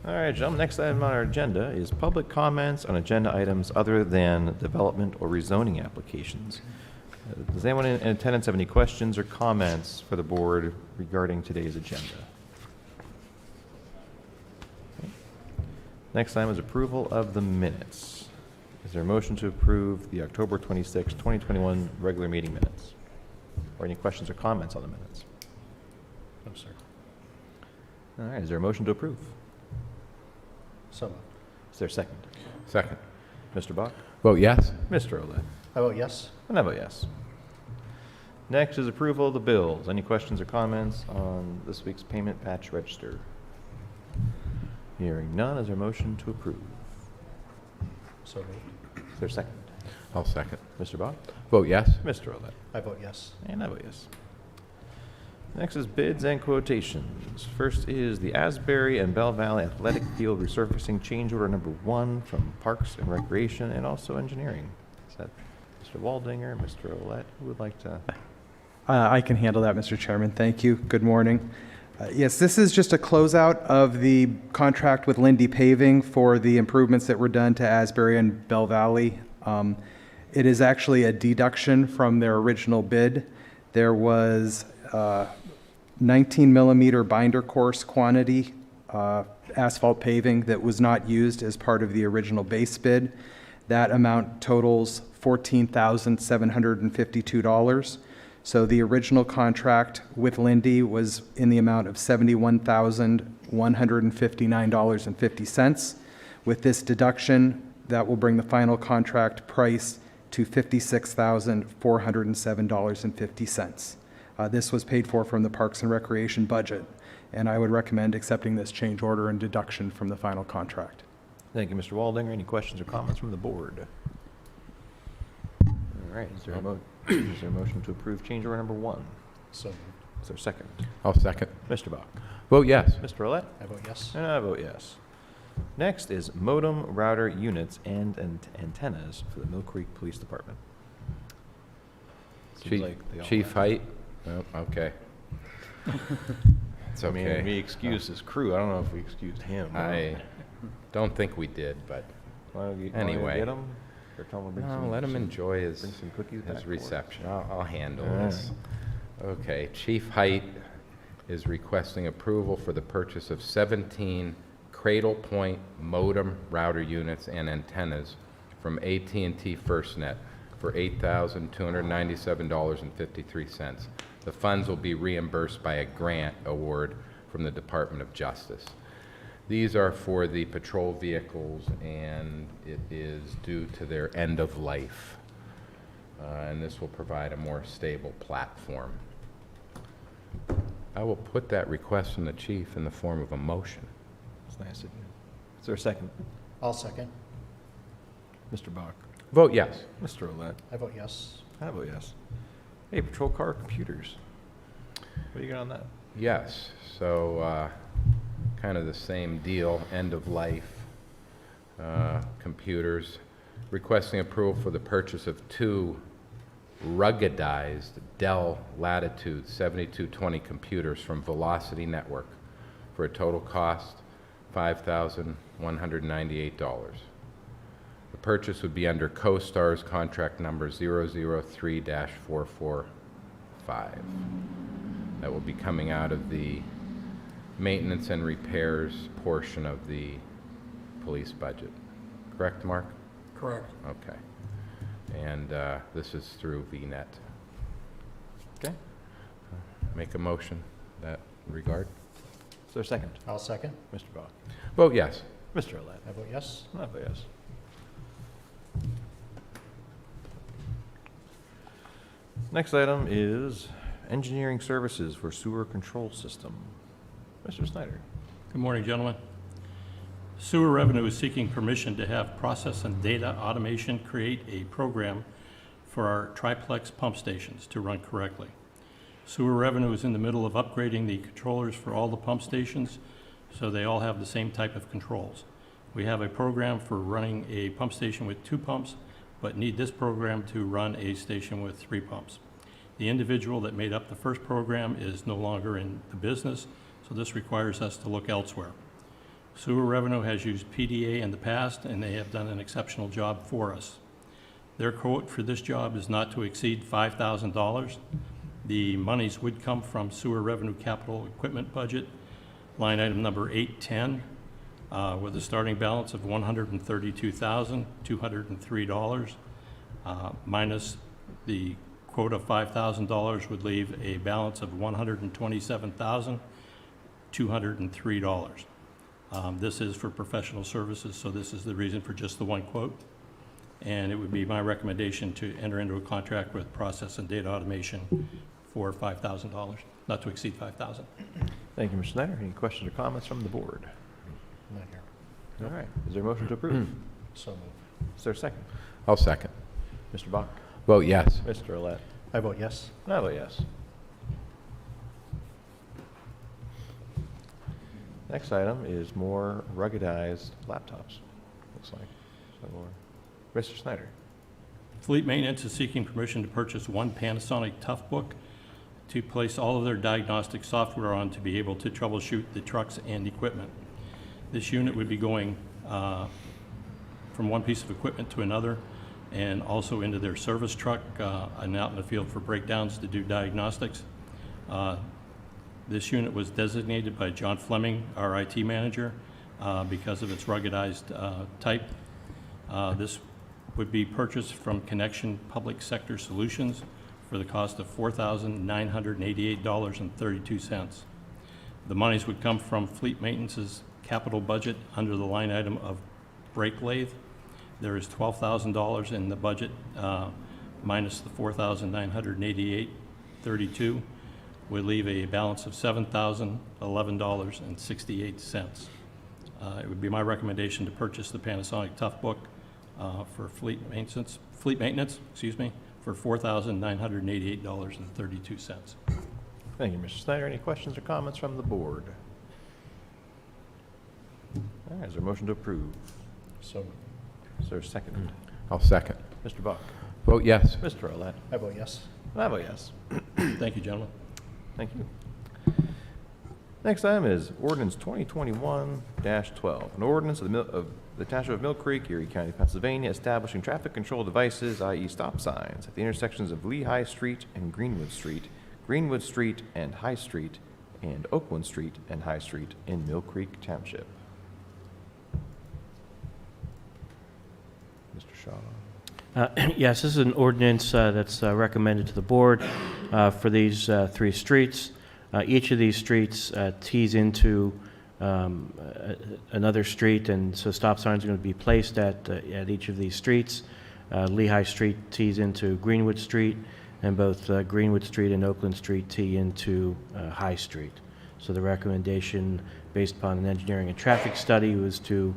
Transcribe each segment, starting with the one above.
All right, gentlemen, next item on our agenda is public comments on agenda items other than development or rezoning applications. Does anyone in attendance have any questions or comments for the board regarding today's agenda? Okay. Next item is approval of the minutes. Is there a motion to approve the October 26, 2021 regular meeting minutes? Or any questions or comments on the minutes? No, sir. All right, is there a motion to approve? So moved. Is there a second? Second. Mr. Bach? Vote yes. Mr. Olet? I vote yes. And I vote yes. Next is approval of the bills. Any questions or comments on this week's payment patch register? Hearing none, is there a motion to approve? So moved. Is there a second? I'll second. Mr. Bach? Vote yes. Mr. Olet? I vote yes. And I vote yes. Next is bids and quotations. First is the Asbury and Bell Valley Athletic Field resurfacing change order number 1 from Parks and Recreation and also Engineering. Is that Mr. Waldinger, Mr. Olet? Who would like to? I can handle that, Mr. Chairman. Thank you. Good morning. Yes, this is just a closeout of the contract with Lindy Paving for the improvements that were done to Asbury and Bell Valley. It is actually a deduction from their original bid. There was 19 millimeter binder course quantity asphalt paving that was not used as part of the original base bid. That amount totals $14,752. So the original contract with Lindy was in the amount of $71,159.50. With this deduction, that will bring the final contract price to $56,407.50. This was paid for from the Parks and Recreation budget, and I would recommend accepting this change order and deduction from the final contract. Thank you, Mr. Waldinger. Any questions or comments from the board? All right, is there a motion to approve change order number 1? So moved. Is there a second? I'll second. Mr. Bach? Vote yes. Mr. Olet? I vote yes. And I vote yes. Next is modem router units and antennas for the Mill Creek Police Department. Seems like they all Chief have- Height? Oh, okay. It's I mean, okay. we excused his crew. I don't know if we excused him. I don't think we did, but anyway. Get him? Or tell him to bring no, some, let him enjoy bring some cookies back his for us? reception. I'll handle All right. this. Okay, Chief Height is requesting approval for the purchase of 17 Cradle Point modem router units and antennas from AT&T FirstNet for $8,297.53. The funds will be reimbursed by a grant award from the Department of Justice. These are for the patrol vehicles, and it is due to their end of life. And this will provide a more stable platform. I will put that request from the chief in the form of a motion. It's nice of you. Is there a second? I'll second. Mr. Bach? Vote yes. Mr. Olet? I vote yes. I vote yes. Hey, patrol car computers. What do you got on that? Yes, so kind of the same deal, end of life computers. Requesting approval for the purchase of 2 ruggedized Dell Latitude 7220 computers from Velocity Network for a total cost $5,198. The purchase would be under CoStar's contract number 003-445. That will be coming out of the maintenance and repairs portion of the police budget. Correct, Mark? Correct. Okay. And this is through VNet. Okay. Make a motion in that regard. Is there a second? I'll second. Mr. Bach? Vote yes. Mr. Olet? I vote yes. I vote yes. Next item is engineering services for sewer control system. Mr. Snyder? Good morning, gentlemen. Sewer Revenue is seeking permission to have process and data automation create a program for our triplex pump stations to run correctly. Sewer Revenue is in the middle of upgrading the controllers for all the pump stations, so they all have the same type of controls. We have a program for running a pump station with 2 pumps, but need this program to run a station with 3 pumps. The individual that made up the first program is no longer in the business, so this requires us to look elsewhere. Sewer Revenue has used PDA in the past, and they have done an exceptional job for us. Their quote for this job is not to exceed $5,000. The monies would come from Sewer Revenue Capital Equipment Budget, line item number 810, with a starting balance of $132,203, minus the quote of $5,000 would leave a balance of $127,203. This is for professional services, so this is the reason for just the one quote. And it would be my recommendation to enter into a contract with Process and Data Automation for $5,000, not to exceed $5,000. Thank you, Mr. Snyder. Any questions or comments from the board? Not here. All right. Is there a motion to approve? So moved. Is there a second? I'll second. Mr. Bach? Vote yes. Mr. Olet? I vote yes. And I vote yes. Next item is more ruggedized laptops, looks like. So, Mr. Snyder? Fleet Maintenance is seeking permission to purchase one Panasonic Toughbook to place all of their diagnostic software on to be able to troubleshoot the trucks and equipment. This unit would be going from one piece of equipment to another, and also into their service truck and out in the field for breakdowns to do diagnostics. This unit was designated by John Fleming, our IT manager, because of its ruggedized type. This would be purchased from Connection Public Sector Solutions for the cost of $4,988.32. The monies would come from Fleet Maintenance's capital budget under the line item of brake lathe. There is $12,000 in the budget, minus the $4,988.32, would leave a balance of $7,011.68. It would be my recommendation to purchase the Panasonic Toughbook for fleet maintenance, for $4,988.32. Thank you, Mr. Snyder. Any questions or comments from the board? All right. Is there a motion to approve? So moved. Is there a second? I'll second. Mr. Bach? Vote yes. Mr. Olet? I vote yes. And I vote yes. Thank you, gentlemen. Thank you. Next item is Ordinance 2021-12, an ordinance of the Township of Mill Creek, Erie County, Pennsylvania, establishing traffic control devices, i.e. stop signs, at the intersections of Lehigh Street and Greenwood Street, Greenwood Street and High Street, and Oakland Street and High Street in Mill Creek Township. Mr. Shaw. Yes, this is an ordinance that's recommended to the board for these three streets. Each of these streets tees into another street, and so stop signs are going to be placed at each of these streets. Lehigh Street tees into Greenwood Street, and both Greenwood Street and Oakland Street tee into High Street. So the recommendation, based upon an engineering and traffic study, was to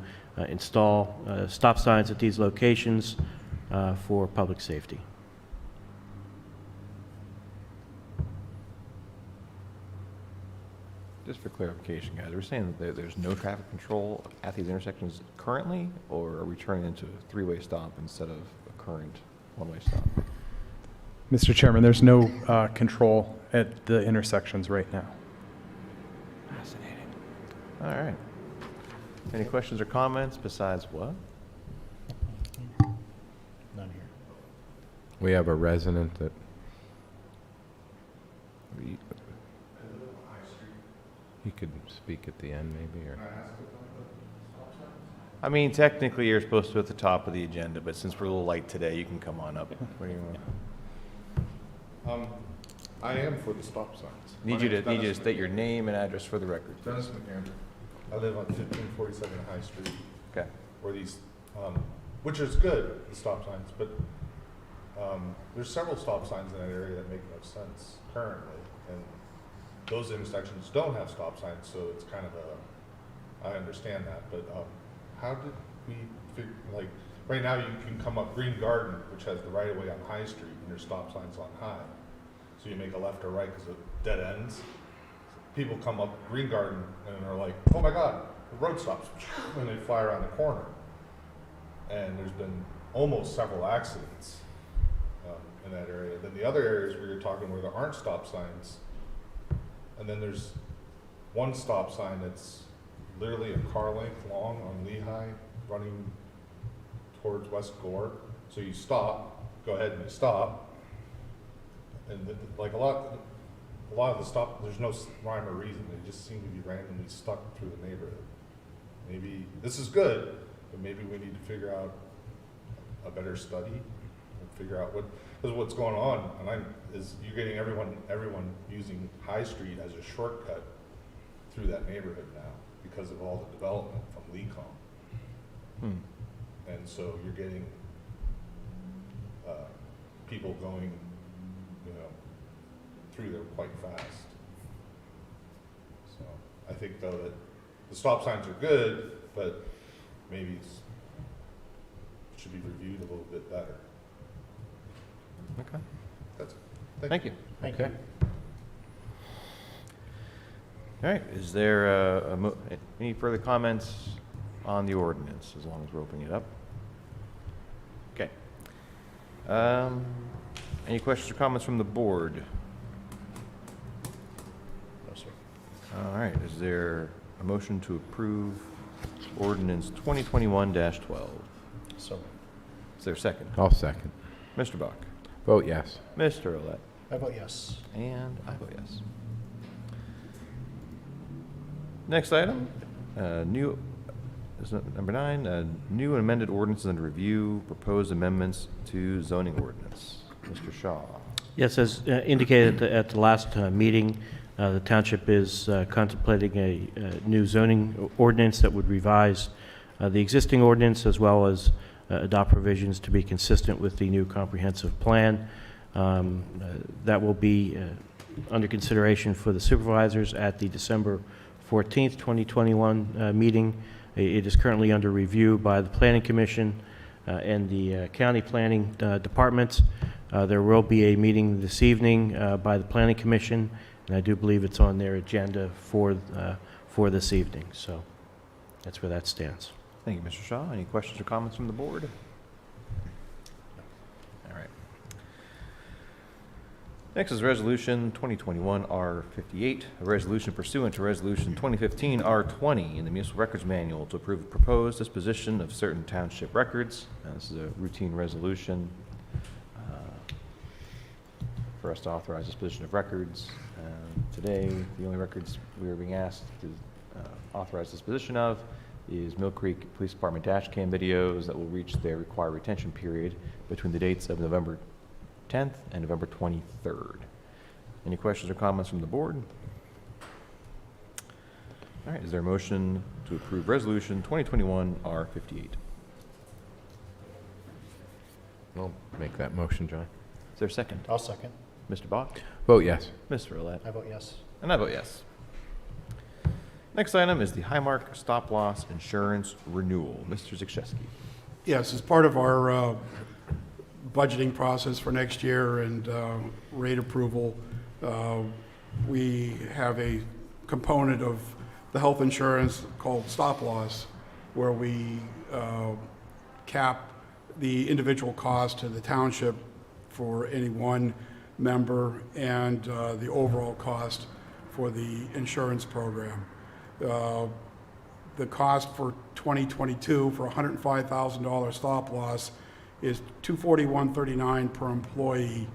install stop signs at these locations for public safety. Just for clarification, guys, we're saying that there's no traffic control at these intersections currently, or are we turning into a three-way stop instead of a current one-way stop? Mr. Chairman, there's no control at the intersections right now. Fascinating. All right. Any questions or comments besides what? None here. We have a resident that, he could speak at the end maybe, or? I mean, technically, you're supposed to be at the top of the agenda, but since we're a little light today, you can come on up. What do you want? I am for the stop signs. Need you to state your name and address for the record. Dennis McAndrew. I live on 1547 High Street, Okay. where these, which is good, the stop signs, but there's several stop signs in that area that make no sense currently, and those intersections don't have stop signs, so it's kind of I understand that, but how did we figure, like, right now you can come up Green Garden, which has the right of way on High Street, and there's stop signs on High. So you make a left or right because it dead ends. People come up Green Garden and they're like, oh my God, the road stops, and they fly around the corner. And there's been almost several accidents in that area. Then the other areas where you're talking where there aren't stop signs, and then there's one stop sign that's literally a car length long on Lehigh, running towards West Gore. So you stop, go ahead and you stop, and like a lot of the stop, there's no rhyme or reason. They just seem to be randomly stuck through the neighborhood. Maybe this is good, but maybe we need to figure out a better study and figure out what's going on. And is you're getting everyone using High Street as a shortcut through that neighborhood now because of all the development from Lecom. And so you're getting people going, through there quite fast. So I think though that the stop signs are good, but maybe it should be reviewed a little bit better. Okay. That's it. Thank you. Thank Okay. you. All right, is there any further comments on the ordinance, as long as we're opening it up? Okay. Any questions or comments from the board? No, sir. All right, is there a motion to approve ordinance 2021-12? So moved. Is there a second? I'll second. Mr. Bach? Vote yes. Mr. Olet? I vote yes. And I vote yes. Next item, number 9, new and amended ordinances under review, proposed amendments to zoning ordinance. Mr. Shaw. Yes, as indicated at the last meeting, the township is contemplating a new zoning ordinance that would revise the existing ordinance as well as adopt provisions to be consistent with the new comprehensive plan. That will be under consideration for the supervisors at the December 14th, 2021 meeting. It is currently under review by the Planning Commission and the County Planning Departments. There will be a meeting this evening by the Planning Commission, and I do believe it's on their agenda for this evening. So that's where that stands. Thank you, Mr. Shaw. Any questions or comments from the board? All right. Next is Resolution 2021-R58, a resolution pursuant to Resolution 2015-R20 in the Municipal Records Manual to approve a proposed disposition of certain township records. This is a routine resolution for us to authorize disposition of records. Today, the only records we are being asked to authorize disposition of is Mill Creek Police Department dash cam videos that will reach their required retention period between the dates of November 10th and November 23rd. Any questions or comments from the board? All right, is there a motion to approve Resolution 2021-R58? I'll make that motion, John. Is there a second? I'll second. Mr. Bach? Vote yes. Mr. Olet? I vote yes. And I vote yes. Next item is the Highmark Stop Loss Insurance Renewal. Mr. Zakrzewski. Yes, as part of our budgeting process for next year and rate approval, we have a component of the health insurance called stop loss, where we cap the individual cost to the township for any one member and the overall cost for the insurance program. The cost for 2022 for $105,000 stop loss is $241.39 per employee,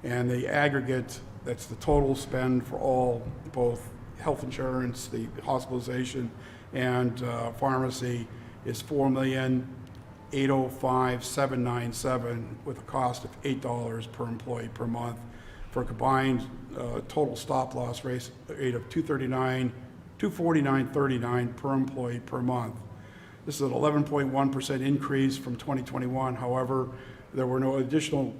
and the aggregate, that's the total spend for all, both health insurance, the hospitalization, and pharmacy, is $4,805,797 with a cost of $8 per employee per month, for a combined total stop loss rate of $249.39 per employee per month. This is an 11.1% increase from 2021. However, there were no additional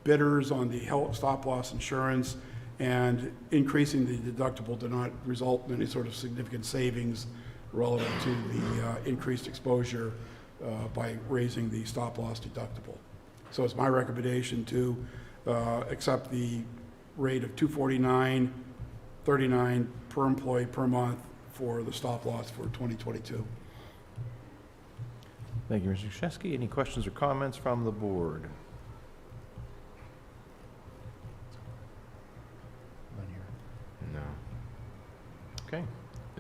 bidders on the health stop loss insurance, and increasing the deductible did not result in any sort of significant savings relative to the increased exposure by raising the stop loss deductible. So it's my recommendation to accept the rate of $249.39 per employee per month for the stop loss for 2022. Thank you, Mr. Zakrzewski. Any questions or comments from the board? None here. No. Okay.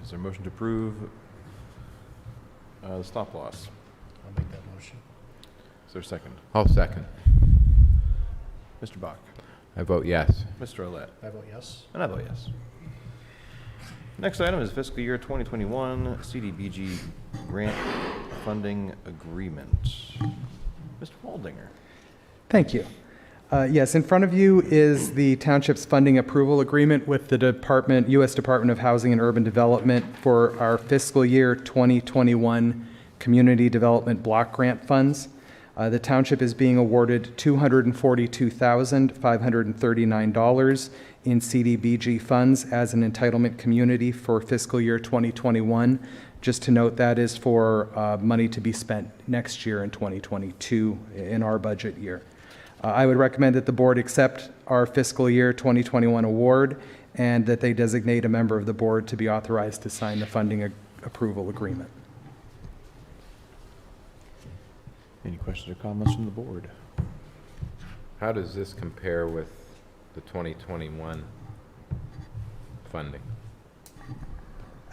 Is there a motion to approve the stop loss. I'll make that motion. Is there a second? I'll second. Mr. Bach? I vote yes. Mr. Olet? I vote yes. And I vote yes. Next item is fiscal year 2021 CDBG grant funding agreement. Mr. Waldinger? Thank you. Yes, in front of you is the township's funding approval agreement with the U.S. Department of Housing and Urban Development for our fiscal year 2021 Community Development Block Grant funds. The township is being awarded $242,539 in CDBG funds as an entitlement community for fiscal year 2021. Just to note, that is for money to be spent next year in 2022 in our budget year. I would recommend that the board accept our fiscal year 2021 award and that they designate a member of the board to be authorized to sign the funding approval agreement. Any questions or comments from the board? How does this compare with the 2021 funding?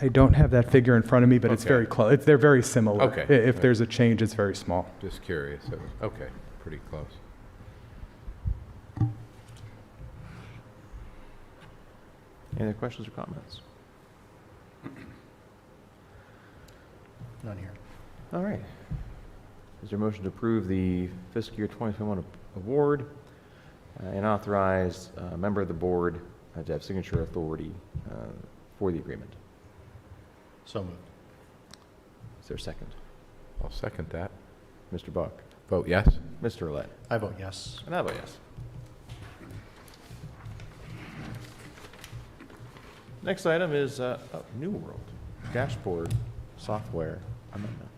I don't have that figure in front of me, but it's Okay. very close. They're very similar. Okay. If there's a change, it's very small. Just curious. Okay, pretty close. Any other questions or comments? None here. All right. Is there a motion to approve the fiscal year 2021 award and authorize a member of the board to have signature authority for the agreement? So moved. Is there a second? I'll second that. Mr. Buck? Vote yes. Mr. Olet? I vote yes. And I vote yes. Next item is New World Dashboard Software Amendment.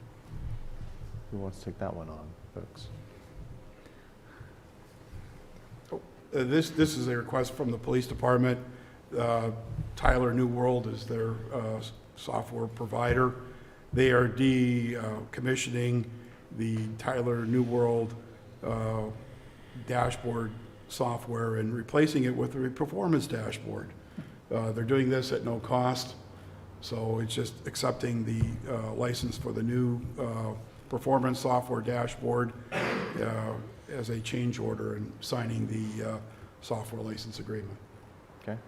Who wants to take that one on, folks? This is a request from the police department. Tyler New World is their software provider. They are decommissioning the Tyler New World dashboard software and replacing it with a performance dashboard. They're doing this at no cost, so it's just accepting the license for the new performance software dashboard as a change order and signing the software license agreement. Okay.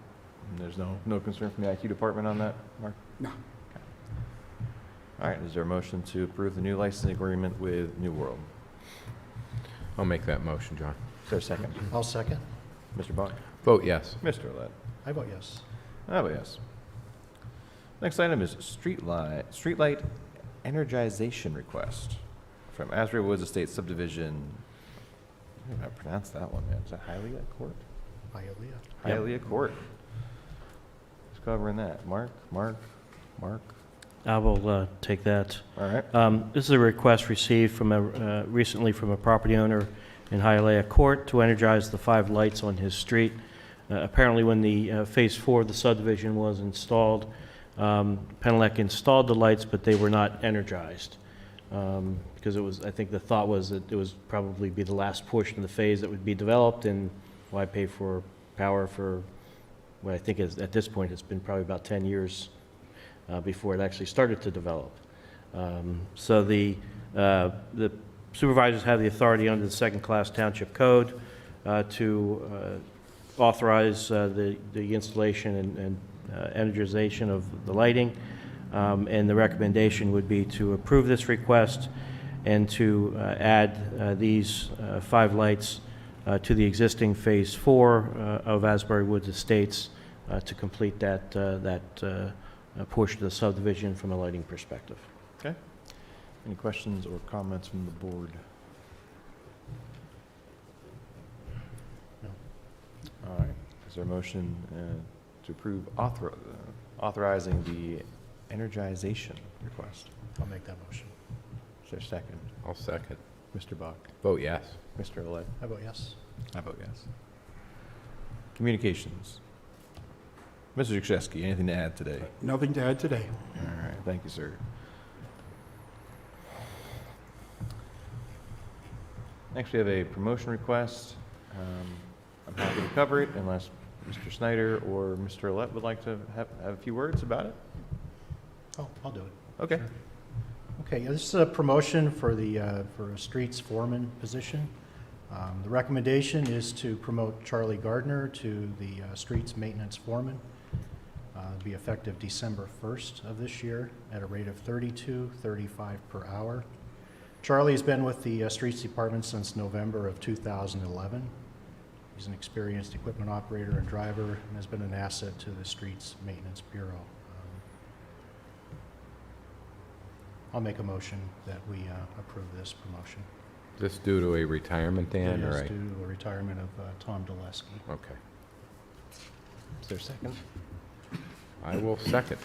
And there's no concern from the IT department on that, Mark? No. Okay. All right, is there a motion to approve the new licensing agreement with New World? I'll make that motion, John. Is there a second? I'll second. Mr. Bach? Vote yes. Mr. Olet? I vote yes. I vote yes. Next item is streetlight energization request from Asbury Woods Estate Subdivision. I don't know how to pronounce that one, man. Is that Hialeah Court? Hialeah. Hialeah Court. Who's covering that? Mark? I will take that. All right. This is a request received from recently from a property owner in Hialeah Court to energize the 5 lights on his street. Apparently, when the Phase 4 of the subdivision was installed, Penelec installed the lights, but they were not energized. Because I think the thought was that it was probably be the last portion of the phase that would be developed, and why pay for power for what I think is, at this point, it's been probably about 10 years before it actually started to develop. So the supervisors have the authority under the second-class township code to authorize the installation and energization of the lighting. And the recommendation would be to approve this request and to add these 5 lights to the existing Phase 4 of Asbury Woods Estates to complete that portion of the subdivision from a lighting perspective. Okay. Any questions or comments from the board? No. All right. Is there a motion to approve authorizing the energization request? I'll make that motion. Is there a second? I'll second. Mr. Bach? Vote yes. Mr. Olet? I vote yes. I vote yes. Communications. Mr. Jakuszewski, anything to add today? Nothing to add today. All right, thank you, sir. Next, we have a promotion request. I'm happy to cover it unless Mr. Snyder or Mr. Olet would like to have a few words about it. Oh, I'll do it. Okay. Okay, this is a promotion for for a streets foreman position. The recommendation is to promote Charlie Gardner to the streets maintenance foreman. It'll be effective December 1st of this year at a rate of $32.35 per hour. Charlie's been with the streets department since November of 2011. He's an experienced equipment operator and driver and has been an asset to the Streets Maintenance Bureau. I'll make a motion that we approve this promotion. Is this due to a retirement, Dan? It or is a- due to the retirement of Tom Dulesky. Okay. Is there a second? I will second.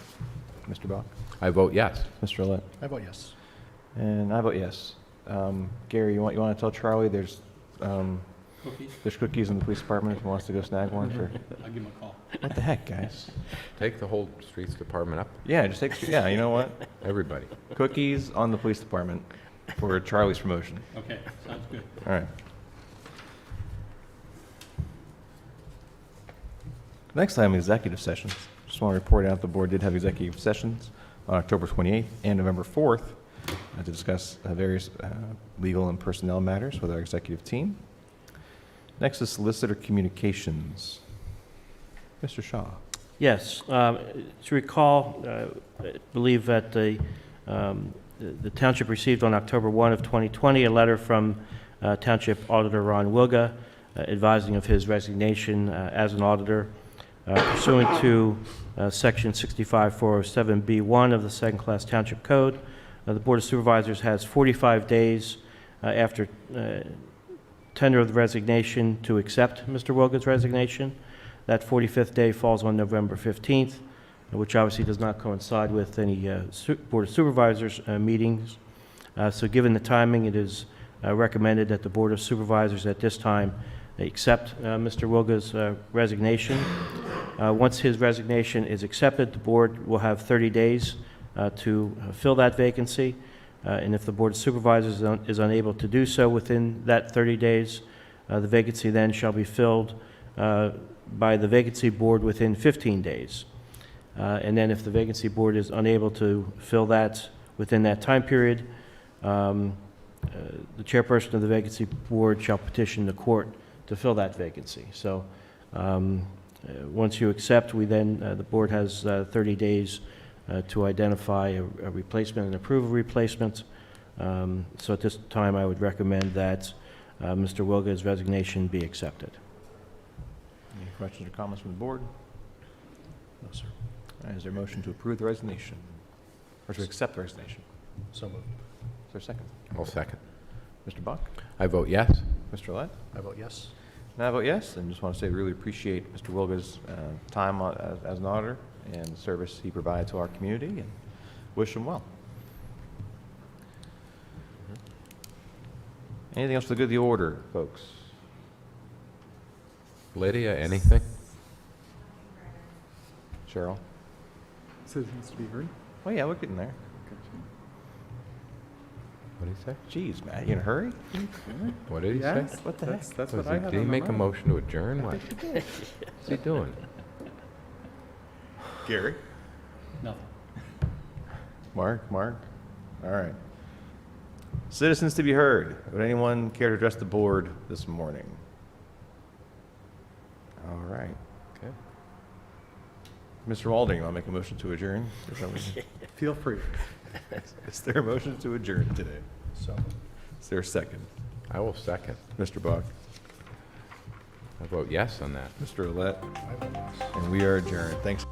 Mr. Bach? I vote yes. Mr. Olet? I vote yes. And I vote yes. Gary, you want to tell Charlie Cookies? there's cookies in the police department if he wants to go snag one for, I'll give him a call. what the heck, guys? Take the whole streets department up, Yeah, just take, yeah, you know what? everybody. Cookies on the police department for Charlie's promotion. Okay, sounds good. All right. Next item, executive sessions. Just want to report out the board did have executive sessions on October 28th and November 4th to discuss various legal and personnel matters with our executive team. Next is solicitor communications. Mr. Shaw. Yes, to recall, I believe that the township received on October 1 of 2020 a letter from Township Auditor Ron Wilga advising of his resignation as an auditor pursuant to Section 65407B1 of the Second-Class Township Code. The Board of Supervisors has 45 days after tender of the resignation to accept Mr. Wilga's resignation. That 45th day falls on November 15th, which obviously does not coincide with any Board of Supervisors meetings. So given the timing, it is recommended that the Board of Supervisors at this time accept Mr. Wilga's resignation. Once his resignation is accepted, the Board will have 30 days to fill that vacancy. And if the Board of Supervisors is unable to do so within that 30 days, the vacancy then shall be filled by the vacancy board within 15 days. And then if the vacancy board is unable to fill that within that time period, the chairperson of the vacancy board shall petition the court to fill that vacancy. So once you accept, the board has 30 days to identify a replacement and approve a replacement. So at this time, I would recommend that Mr. Wilga's resignation be accepted. Any questions or comments from the board? No, sir. All right, is there a motion to approve the resignation? Or to accept the resignation? So moved. Is there a second? I'll second. Mr. Bach? I vote yes. Mr. Olet? I vote yes. And I vote yes, and just want to say we really appreciate Mr. Wilga's time as an auditor and the service he provided to our community, and wish him well. Anything else for the good of the order, folks? Lydia, anything? Cheryl? Citizens to be heard? Oh, yeah, we're getting there. What did he say? Jeez, Matt, you in a hurry? What did he say? Yes, What the heck? that's Was what I he- had Did he on my make a mind. motion to adjourn? What? What's he doing? Gary? Nothing. Mark? All right. Citizens to be heard. Would anyone care to address the board this morning? All right. Okay. Mr. Walding, I'll make a motion to adjourn. Feel free. Is there a motion to adjourn today? So moved. Is there a second? I will second. Mr. Bach? I vote yes on that. Mr. Olet? I vote yes. And we are adjourned. Thanks.